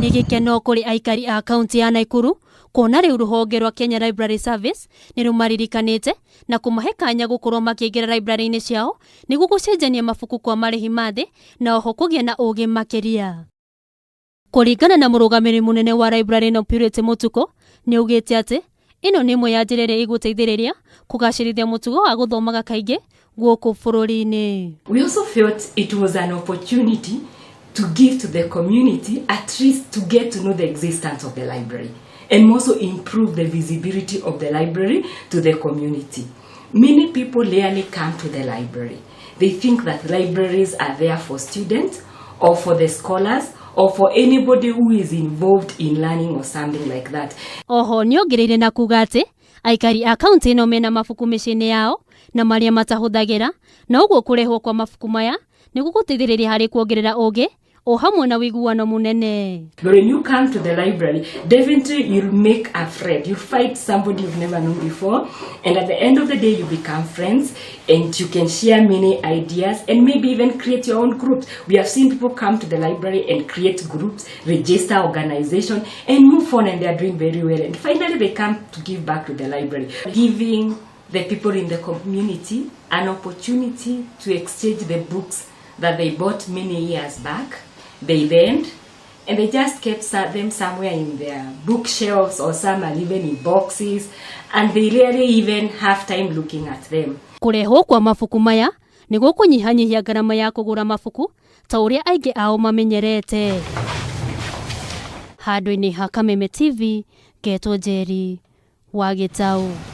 Nĩ gĩkeno kũrĩ aikari a kauti ya Nakuru kuona rĩu ruhonge rwa Kenya Library Service nĩ rumaririkanĩte na kũmahe kanya gukorwo makĩingĩra library-inĩ ciao nĩguo gũcenjania mabuku kwa marihi mathi na oho kũgĩa na ũgĩ makiria. Kũringana na mũrũgamĩrĩri mũnene wa Library-inĩ Purity Mutuko nĩ augĩte atĩ ĩno nĩ ĩmwe ya njĩra ĩrĩa ĩgũteithĩrĩria kũgacĩrithia mũtugo wa gũthomaga kaingĩ gũkũ bũrũri-inĩ. We also felt it was an opportunity to give to the community, at least to get to know the existence of the library and also improve the visibility of the library to the community. Many people rarely come to the library. They think that libraries are there for students or for the scholars or for anybody who is involved in learning or something like that. Oho nĩ ongereire na kuga atĩ aikari a kaunti ĩno mena mabuku mĩciĩ-inĩ yao na marĩa matahuthagĩra na ũguo kũrehwo kwa mabuku maya nĩguo gũteithĩrĩria harĩ kuongerera ũgĩ o hamwe na wĩiguano mũnene. But when you come to the library, definitely you'll make a friend. You'll find somebody you've never known before, and at the end of the day you become friends and you can share many ideas and maybe even create your own groups. We have seen people come to the library and create groups, register organization and move on, and they are doing very well, and finally they come to give back to the library, giving the people in the community an opportunity to exchange the books that they bought many years back. They lend, and they just kept them somewhere in their bookshelves, or some are even in boxes, and they rarely even have time looking at them. Kurehwo kwa mabuku maya nĩguo kũnyihanyihia ngarama ya kũgũra mabuku ta ũrĩa aingĩ ao mamenyerete. Handũ-inĩ ha Kameme TV, Getwo Njeri wa Gĩtaũ.